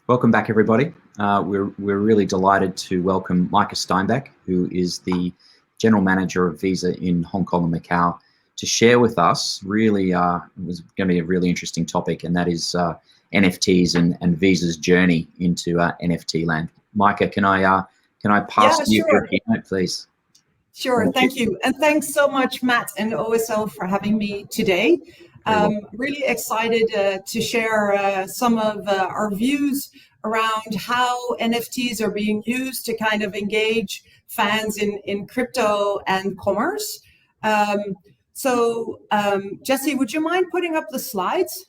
Welcome back, everybody. We're really delighted to welcome Maaike Steinebach, who is the General Manager of Visa in Hong Kong and Macau, to share with us really, it was going to be a really interesting topic, and that is NFTs and Visa's journey into NFT land. Maaike, can I pass you your keynote, please? Sure, thank you. And thanks so much, Matt and OSL, for having me today. Really excited to share some of our views around how NFTs are being used to kind of engage fans in crypto and commerce. Jesse, would you mind putting up the slides?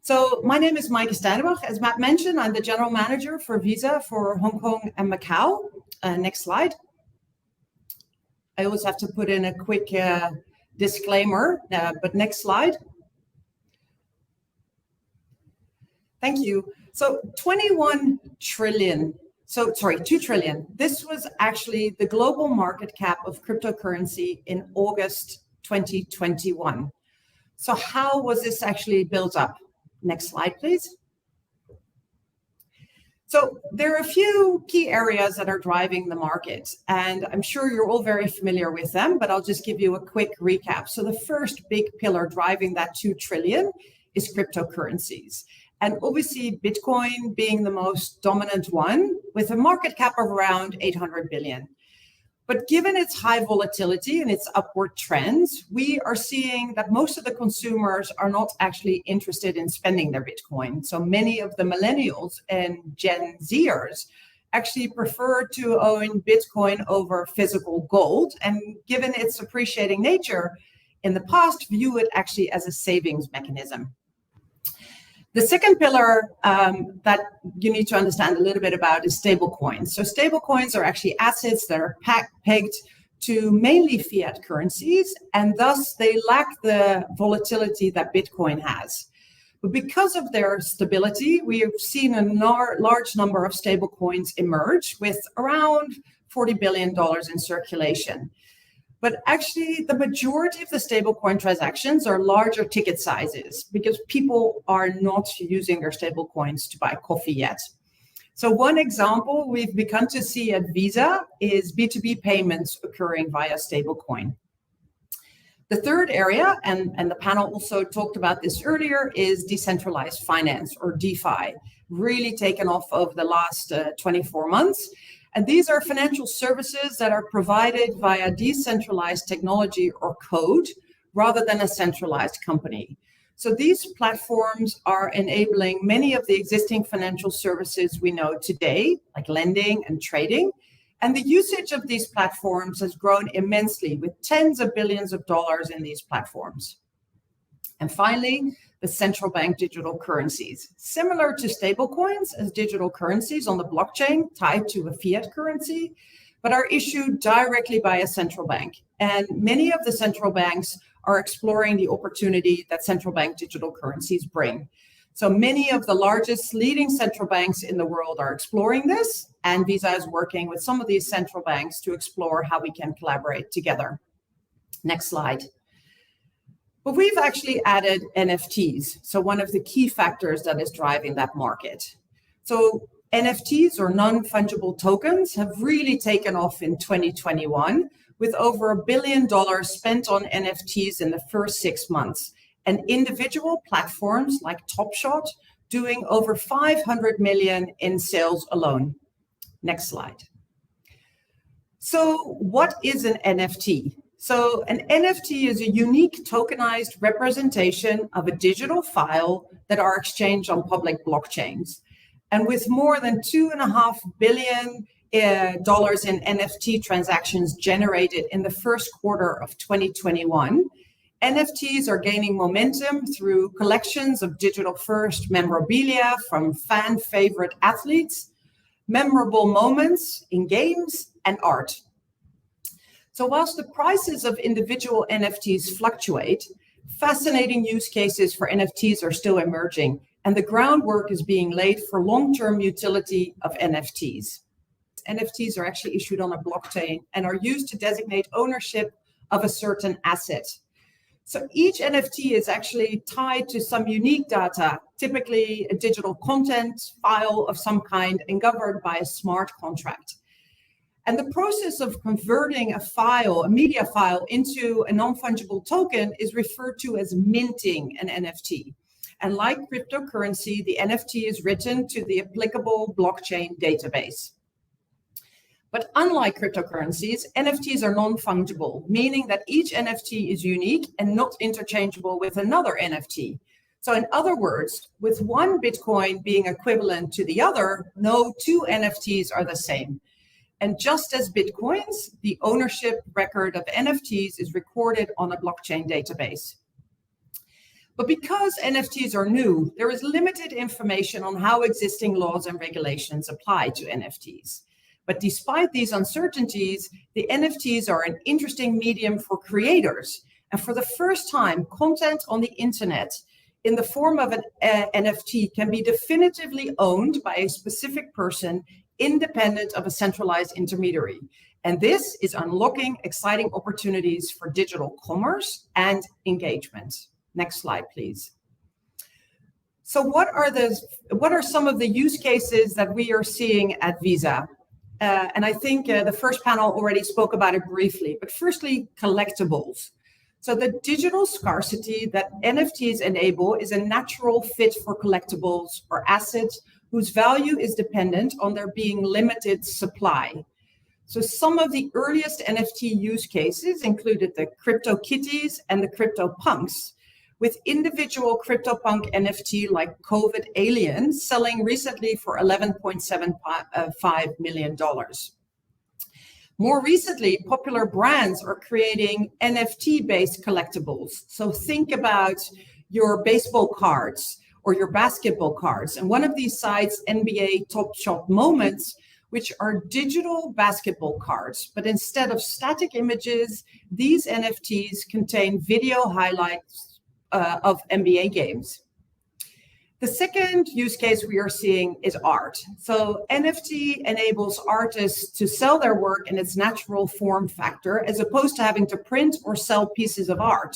So my name is Maaike Steinebach. As Matt mentioned, I'm the General Manager for Visa for Hong Kong and Macau. Next slide. I always have to put in a quick disclaimer, but next slide. Thank you. So 21 trillion, 2 trillion. This was actually the global market cap of cryptocurrency in August 2021. So how was this actually built up? Next slide, please. So there are a few key areas that are driving the market, and I'm sure you're all very familiar with them, but I'll just give you a quick recap. So the first big pillar driving that 2 trillion is cryptocurrencies. And obviously Bitcoin being the most dominant one with a market cap of around 800 billion. But given its high volatility and its upward trends, we are seeing that most of the consumers are not actually interested in spending their Bitcoin. So many of the millennials and Gen Zers actually prefer to own Bitcoin over physical gold. And given its appreciating nature in the past, view it actually as a savings mechanism. The second pillar that you need to understand a little bit about is stablecoins. So stablecoins are actually assets that are pegged to mainly fiat currencies, and thus they lack the volatility that Bitcoin has. But because of their stability, we have seen a large number of stablecoins emerge with around $40 billion in circulation. But actually, the majority of the stablecoin transactions are larger ticket sizes because people are not using their stablecoins to buy coffee yet. So one example we've begun to see at Visa is B2B payments occurring via stablecoin. The third area, and the panel also talked about this earlier, is decentralized finance, or DeFi, really taken off over the last 24 months. And these are financial services that are provided via decentralized technology or code rather than a centralized company. So these platforms are enabling many of the existing financial services we know today, like lending and trading. And the usage of these platforms has grown immensely with tens of billions of dollars in these platforms. And finally, the central bank digital currencies, similar to stablecoins as digital currencies on the blockchain tied to a fiat currency, but are issued directly by a central bank. And many of the central banks are exploring the opportunity that central bank digital currencies bring. So many of the largest leading central banks in the world are exploring this, and Visa is working with some of these central banks to explore how we can collaborate together. Next slide. But we've actually added NFTs, so one of the key factors that is driving that market. So NFTs, or non-fungible tokens, have really taken off in 2021 with over $1 billion spent on NFTs in the first 6 months, and individual platforms like TopShot doing over 500 million in sales alone. Next slide. So what is an NFT? So an NFT is a unique tokenized representation of a digital file that are exchanged on public blockchains. And with more than $2.5 billion in NFT transactions generated in the first quarter of 2021, NFTs are gaining momentum through collections of digital-first memorabilia from fan favorite athletes, memorable moments in games, and art. So whilst the prices of individual NFTs fluctuate, fascinating use cases for NFTs are still emerging, and the groundwork is being laid for long-term utility of NFTs. NFTs are actually issued on a blockchain and are used to designate ownership of a certain asset. So each NFT is actually tied to some unique data, typically a digital content file of some kind and governed by a smart contract. And the process of converting a file, a media file, into a non-fungible token is referred to as minting an NFT. And like cryptocurrency, the NFT is written to the applicable blockchain database. But unlike cryptocurrencies, NFTs are non-fungible, meaning that each NFT is unique and not interchangeable with another NFT. So in other words, with one Bitcoin being equivalent to the other, no two NFTs are the same. And just as Bitcoins, the ownership record of NFTs is recorded on a blockchain database. But because NFTs are new, there is limited information on how existing laws and regulations apply to NFTs. But despite these uncertainties, the NFTs are an interesting medium for creators. And for the first time, content on the internet in the form of an NFT can be definitively owned by a specific person independent of a centralized intermediary. And this is unlocking exciting opportunities for digital commerce and engagement. Next slide, please. So what are some of the use cases that we are seeing at Visa? And I think the first panel already spoke about it briefly, but firstly, collectibles. So the digital scarcity that NFTs enable is a natural fit for collectibles or assets whose value is dependent on there being limited supply. So some of the earliest NFT use cases included the CryptoKitties and the CryptoPunks, with individual CryptoPunk NFT like COVID Alien selling recently for $11.75 million. More recently, popular brands are creating NFT-based collectibles. So think about your baseball cards or your basketball cards. And one of these sites, NBA Top Shot Moments, which are digital basketball cards, but instead of static images, these NFTs contain video highlights of NBA games. The second use case we are seeing is art. So NFT enables artists to sell their work in its natural form factor, as opposed to having to print or sell pieces of art.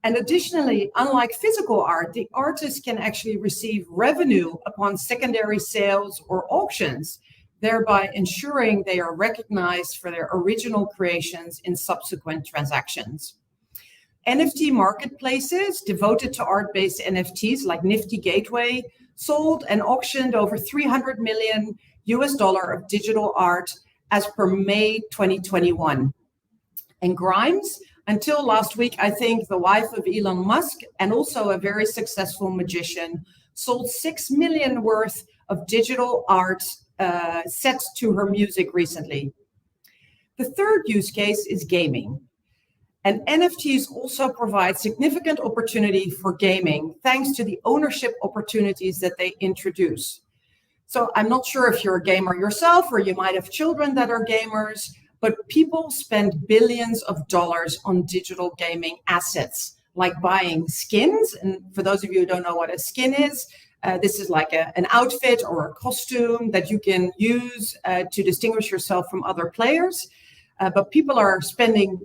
And additionally, unlike physical art, the artist can actually receive revenue upon secondary sales or auctions, thereby ensuring they are recognized for their original creations in subsequent transactions. NFT marketplaces devoted to art-based NFTs like Nifty Gateway sold and auctioned over $300 million of digital art as per May 2021. And Grimes, until last week, I think the wife of Elon Musk and also a very successful magician, sold $6 million worth of digital art set to her music recently. The third use case is gaming. And NFTs also provide significant opportunity for gaming thanks to the ownership opportunities that they introduce. So I'm not sure if you're a gamer yourself or you might have children that are gamers, but people spend billions of dollars on digital gaming assets, like buying skins. And for those of you who don't know what a skin is, this is like an outfit or a costume that you can use to distinguish yourself from other players. But people are spending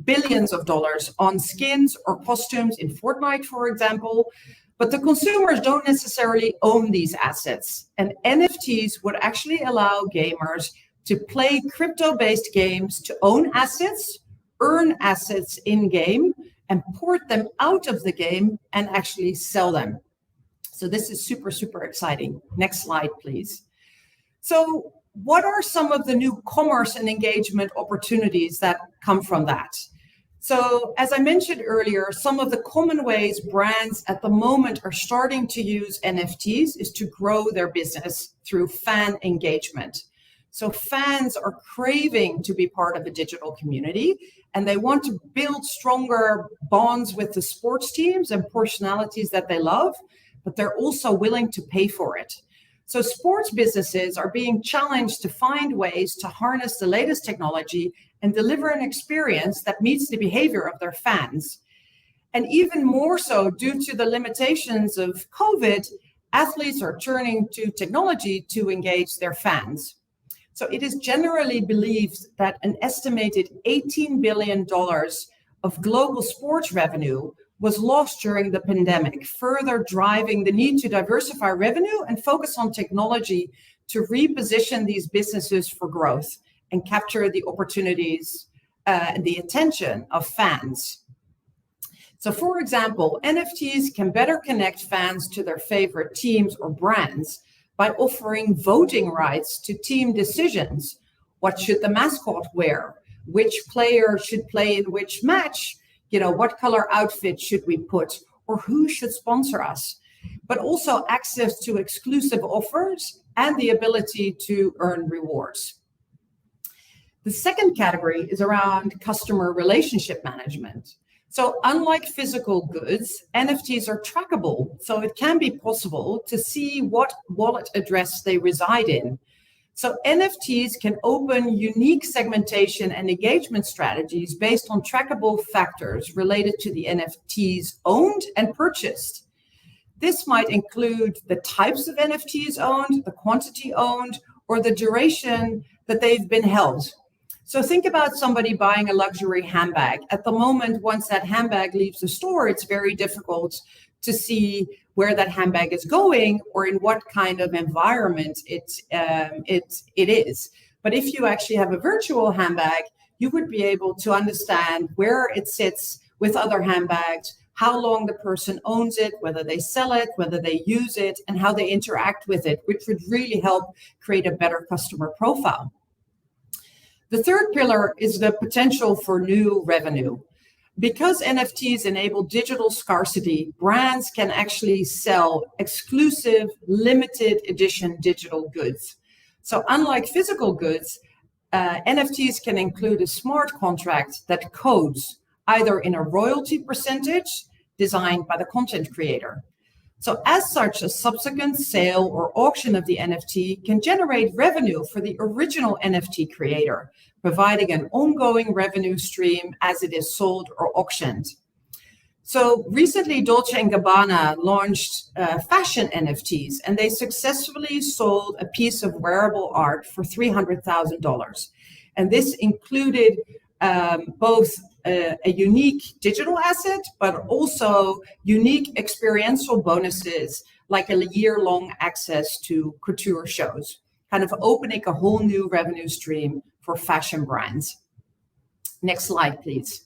billions of dollars on skins or costumes in Fortnite, for example, but the consumers don't necessarily own these assets. And NFTs would actually allow gamers to play crypto-based games to own assets, earn assets in-game, and port them out of the game and actually sell them. So this is super, super exciting. Next slide, please. So what are some of the new commerce and engagement opportunities that come from that? So as I mentioned earlier, some of the common ways brands at the moment are starting to use NFTs is to grow their business through fan engagement. So fans are craving to be part of a digital community, and they want to build stronger bonds with the sports teams and personalities that they love, but they're also willing to pay for it. So sports businesses are being challenged to find ways to harness the latest technology and deliver an experience that meets the behavior of their fans. And even more so, due to the limitations of COVID, athletes are turning to technology to engage their fans. So it is generally believed that an estimated $18 billion of global sports revenue was lost during the pandemic, further driving the need to diversify revenue and focus on technology to reposition these businesses for growth and capture the opportunities and the attention of fans. So for example, NFTs can better connect fans to their favorite teams or brands by offering voting rights to team decisions. What should the mascot wear? Which player should play in which match? What color outfit should we put? Or who should sponsor us? But also access to exclusive offers and the ability to earn rewards. The second category is around customer relationship management. So unlike physical goods, NFTs are trackable. So it can be possible to see what wallet address they reside in. So NFTs can open unique segmentation and engagement strategies based on trackable factors related to the NFTs owned and purchased. This might include the types of NFTs owned, the quantity owned, or the duration that they've been held. So think about somebody buying a luxury handbag. At the moment, once that handbag leaves the store, it's very difficult to see where that handbag is going or in what kind of environment it is. But if you actually have a virtual handbag, you would be able to understand where it sits with other handbags, how long the person owns it, whether they sell it, whether they use it, and how they interact with it, which would really help create a better customer profile. The third pillar is the potential for new revenue. Because NFTs enable digital scarcity, brands can actually sell exclusive, limited edition digital goods. So unlike physical goods, NFTs can include a smart contract that codes either in a royalty percentage designed by the content creator. So as such, a subsequent sale or auction of the NFT can generate revenue for the original NFT creator, providing an ongoing revenue stream as it is sold or auctioned. So recently, Dolce & Gabbana launched fashion NFTs, and they successfully sold a piece of wearable art for $300,000. And this included both a unique digital asset, but also unique experiential bonuses like a year-long access to couture shows, kind of opening a whole new revenue stream for fashion brands. Next slide, please.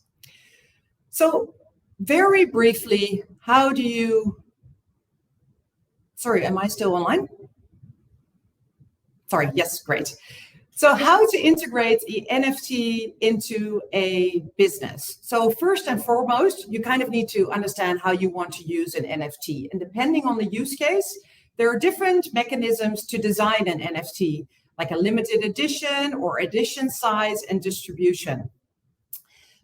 So very briefly, how do you, sorry, am I still online? Sorry, yes, great. So how to integrate the NFT into a business. So first and foremost, you kind of need to understand how you want to use an NFT. And depending on the use case, there are different mechanisms to design an NFT, like a limited edition or edition size and distribution.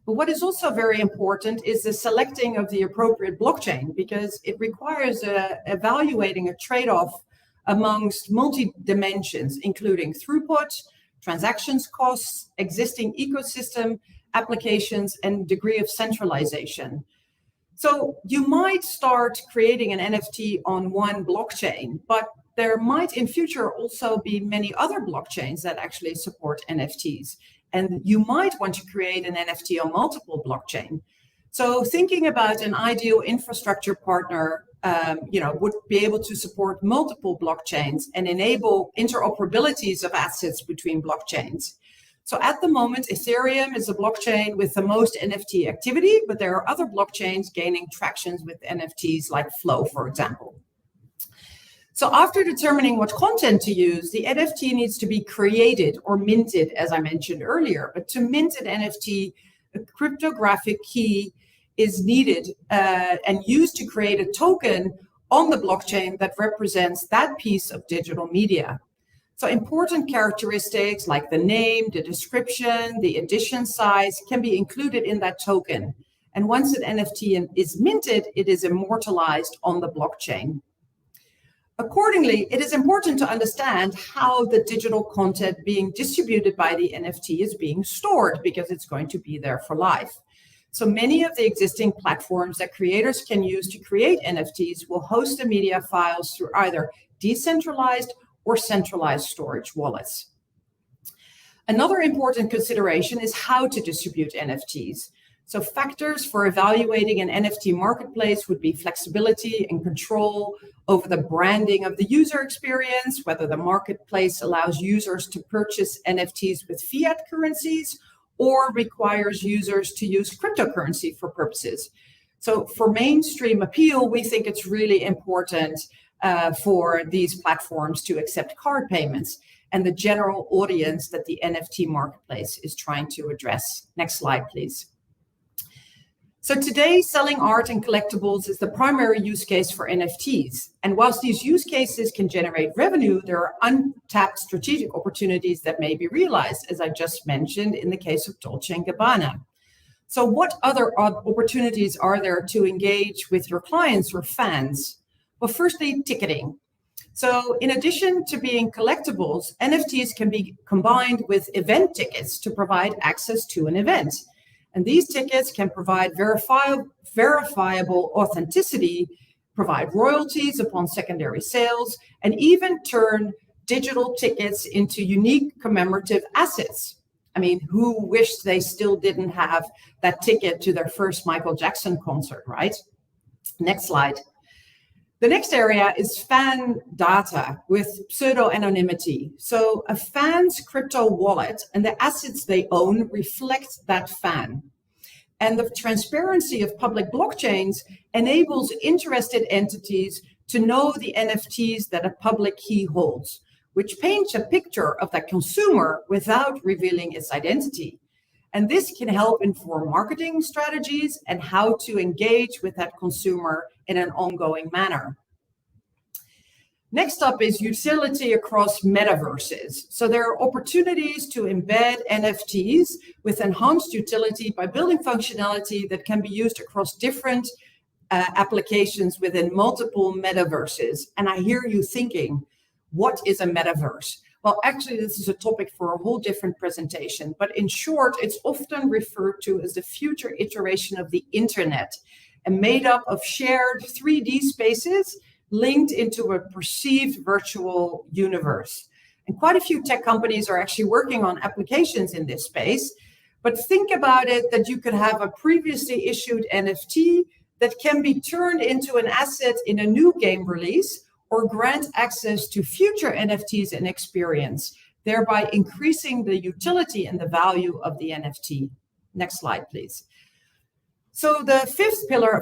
But what is also very important is the selecting of the appropriate blockchain, because it requires evaluating a trade-off amongst multi-dimensions, including throughput, transactions costs, existing ecosystem applications, and degree of centralization. So you might start creating an NFT on one blockchain, but there might in future also be many other blockchains that actually support NFTs. And you might want to create an NFT on multiple blockchains. So thinking about an ideal infrastructure partner would be able to support multiple blockchains and enable interoperabilities of assets between blockchains. So at the moment, Ethereum is a blockchain with the most NFT activity, but there are other blockchains gaining tractions with NFTs like Flow, for example. So after determining what content to use, the NFT needs to be created or minted, as I mentioned earlier. But to mint an NFT, a cryptographic key is needed and used to create a token on the blockchain that represents that piece of digital media. So important characteristics like the name, the description, the edition size can be included in that token. And once an NFT is minted, it is immortalized on the blockchain. Accordingly, it is important to understand how the digital content being distributed by the NFT is being stored, because it's going to be there for life. So many of the existing platforms that creators can use to create NFTs will host the media files through either decentralized or centralized storage wallets. Another important consideration is how to distribute NFTs. So factors for evaluating an NFT marketplace would be flexibility and control over the branding of the user experience, whether the marketplace allows users to purchase NFTs with fiat currencies or requires users to use cryptocurrency for purposes. So for mainstream appeal, we think it's really important for these platforms to accept card payments and the general audience that the NFT marketplace is trying to address. Next slide, please. So today, selling art and collectibles is the primary use case for NFTs. And whilst these use cases can generate revenue, there are untapped strategic opportunities that may be realized, as I just mentioned in the case of Dolce & Gabbana. So what other opportunities are there to engage with your clients or fans? Well, firstly, ticketing. So in addition to being collectibles, NFTs can be combined with event tickets to provide access to an event. And these tickets can provide verifiable authenticity, provide royalties upon secondary sales, and even turn digital tickets into unique commemorative assets. I mean, who wished they still didn't have that ticket to their first Michael Jackson concert, right? Next slide. The next area is fan data with pseudo-anonymity. So a fan's crypto wallet and the assets they own reflect that fan. And the transparency of public blockchains enables interested entities to know the NFTs that a public key holds, which paints a picture of that consumer without revealing its identity. And this can help inform marketing strategies and how to engage with that consumer in an ongoing manner. Next up is utility across metaverses. So there are opportunities to embed NFTs with enhanced utility by building functionality that can be used across different applications within multiple metaverses. And I hear you thinking, what is a metaverse? Well, actually, this is a topic for a whole different presentation. But in short, it's often referred to as the future iteration of the internet, and made up of shared 3D spaces linked into a perceived virtual universe. And quite a few tech companies are actually working on applications in this space. But think about it that you could have a previously issued NFT that can be turned into an asset in a new game release or grant access to future NFTs and experience, thereby increasing the utility and the value of the NFT. Next slide, please. So the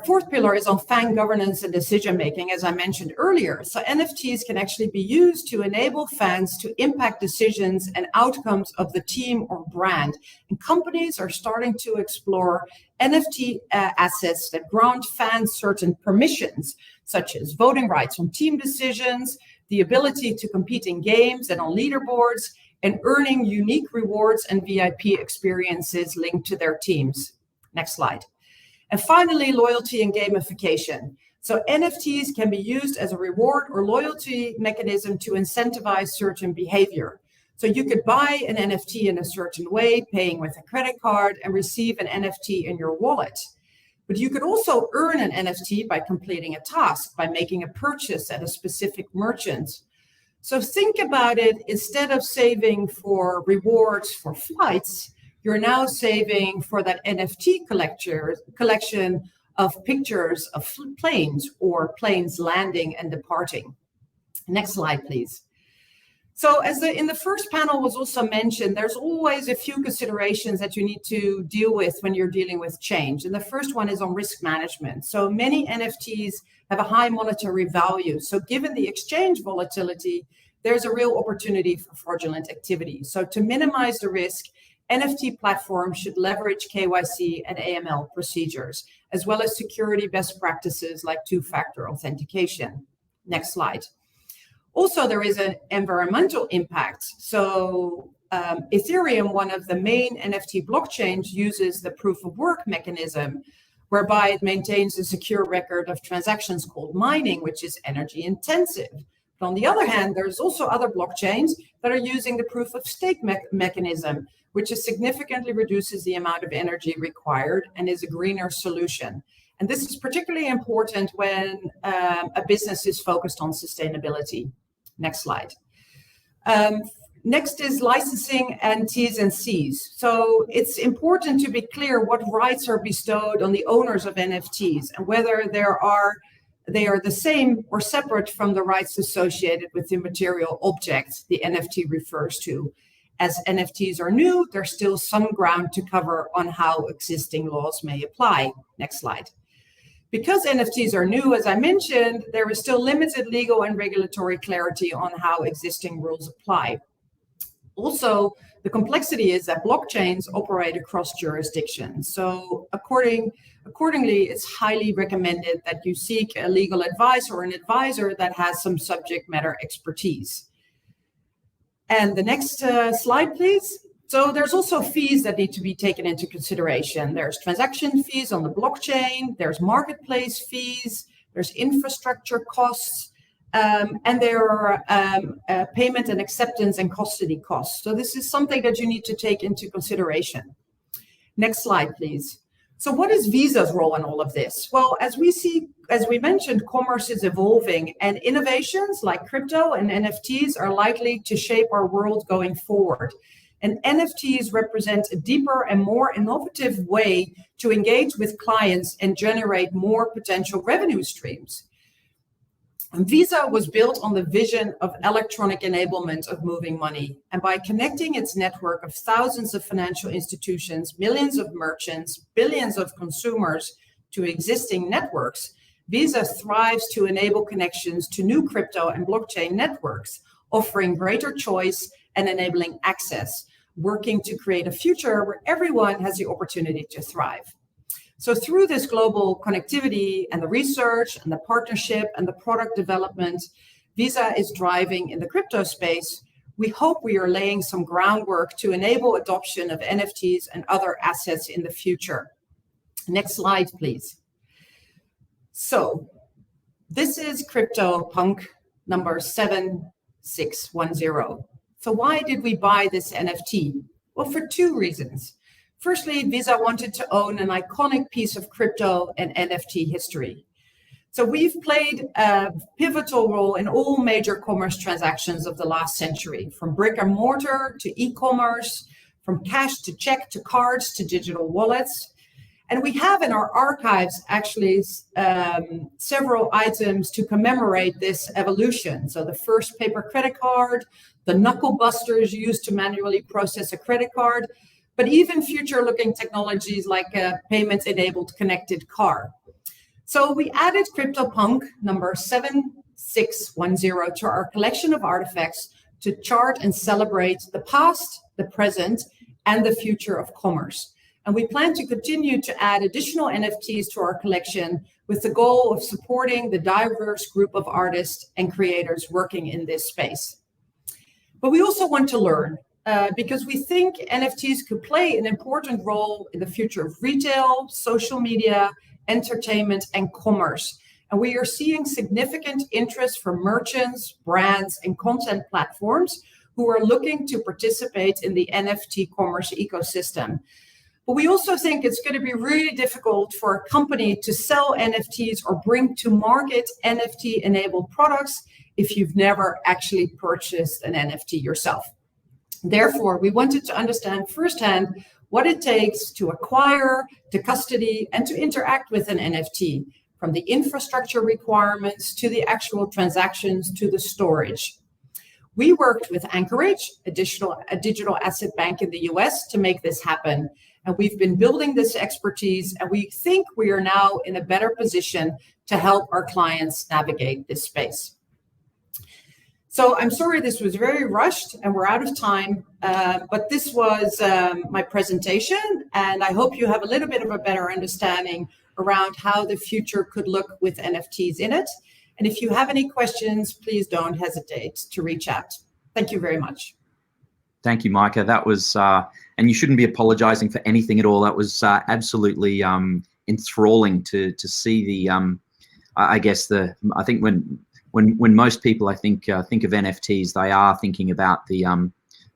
fourth pillar is on fan governance and decision-making, as I mentioned earlier. So NFTs can actually be used to enable fans to impact decisions and outcomes of the team or brand. And companies are starting to explore NFT assets that grant fans certain permissions, such as voting rights on team decisions, the ability to compete in games and on leaderboards, and earning unique rewards and VIP experiences linked to their teams. Next slide. And finally, loyalty and gamification. So NFTs can be used as a reward or loyalty mechanism to incentivize certain behavior. So you could buy an NFT in a certain way, paying with a credit card, and receive an NFT in your wallet. But you could also earn an NFT by completing a task, by making a purchase at a specific merchant. So think about it, instead of saving for rewards for flights, you're now saving for that NFT collection of pictures of planes or planes landing and departing. Next slide, please. So as in the first panel was also mentioned, there's always a few considerations that you need to deal with when you're dealing with change. And the first one is on risk management. So many NFTs have a high monetary value. So given the exchange volatility, there's a real opportunity for fraudulent activity. So to minimize the risk, NFT platforms should leverage KYC and AML procedures, as well as security best practices like two-factor authentication. Next slide. Also, there is an environmental impact. So Ethereum, one of the main NFT blockchains, uses the proof of work mechanism, whereby it maintains a secure record of transactions called mining, which is energy intensive. But on the other hand, there's also other blockchains that are using the proof of stake mechanism, which significantly reduces the amount of energy required and is a greener solution. And this is particularly important when a business is focused on sustainability. Next slide. Next is licensing and T's and C's. So it's important to be clear what rights are bestowed on the owners of NFTs and whether they are the same or separate from the rights associated with the material object the NFT refers to. As NFTs are new, there's still some ground to cover on how existing laws may apply. Next slide. Because NFTs are new, as I mentioned, there is still limited legal and regulatory clarity on how existing rules apply. Also, the complexity is that blockchains operate across jurisdictions. So accordingly, it's highly recommended that you seek a legal advice or an advisor that has some subject matter expertise. And the next slide, please. So there's also fees that need to be taken into consideration. There's transaction fees on the blockchain, there's marketplace fees, there's infrastructure costs, and there are payment and acceptance and custody costs. So this is something that you need to take into consideration. Next slide, please. So what is Visa's role in all of this? Well, as we mentioned, commerce is evolving and innovations like crypto and NFTs are likely to shape our world going forward. And NFTs represent a deeper and more innovative way to engage with clients and generate more potential revenue streams. And Visa was built on the vision of electronic enablement of moving money. And by connecting its network of thousands of financial institutions, millions of merchants, billions of consumers to existing networks, Visa thrives to enable connections to new crypto and blockchain networks, offering greater choice and enabling access, working to create a future where everyone has the opportunity to thrive. So through this global connectivity and the research and the partnership and the product development Visa is driving in the crypto space, we hope we are laying some groundwork to enable adoption of NFTs and other assets in the future. Next slide, please. So this is CryptoPunk number 7610. So why did we buy this NFT? Well, for two reasons. Firstly, Visa wanted to own an iconic piece of crypto and NFT history. So we've played a pivotal role in all major commerce transactions of the last century, from brick and mortar to e-commerce, from cash to check to cards to digital wallets. And we have in our archives actually several items to commemorate this evolution. So the first paper credit card, the knuckle busters used to manually process a credit card, but even future-looking technologies like a payment-enabled connected car. So we added CryptoPunk number 7610 to our collection of artifacts to chart and celebrate the past, the present, and the future of commerce. And we plan to continue to add additional NFTs to our collection with the goal of supporting the diverse group of artists and creators working in this space. But we also want to learn because we think NFTs could play an important role in the future of retail, social media, entertainment, and commerce. And we are seeing significant interest from merchants, brands, and content platforms who are looking to participate in the NFT commerce ecosystem. But we also think it's going to be really difficult for a company to sell NFTs or bring to market NFT-enabled products if you've never actually purchased an NFT yourself. Therefore, we wanted to understand firsthand what it takes to acquire, to custody, and to interact with an NFT, from the infrastructure requirements to the actual transactions to the storage. We worked with Anchorage, a digital asset bank in the US, to make this happen. And we've been building this expertise, and we think we are now in a better position to help our clients navigate this space. So I'm sorry this was very rushed and we're out of time, but this was my presentation, and I hope you have a little bit of a better understanding around how the future could look with NFTs in it. And if you have any questions, please don't hesitate to reach out. Thank you very much. Thank you, Maaike. That was, and you shouldn't be apologizing for anything at all. That was absolutely enthralling to see the, I think when most people, I think of NFTs, they are thinking about the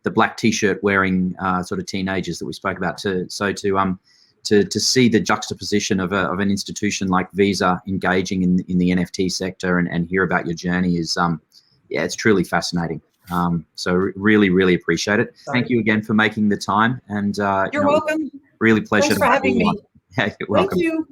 black T-shirt wearing sort of teenagers that we spoke about. To see the juxtaposition of an institution like Visa engaging in the NFT sector and hear about your journey is, yeah, it's truly fascinating. So really, really appreciate it. Sorry. Thank you again for making the time. And You're welcome. Really pleasure. Thanks for having me. Yeah, you're welcome. Thank you.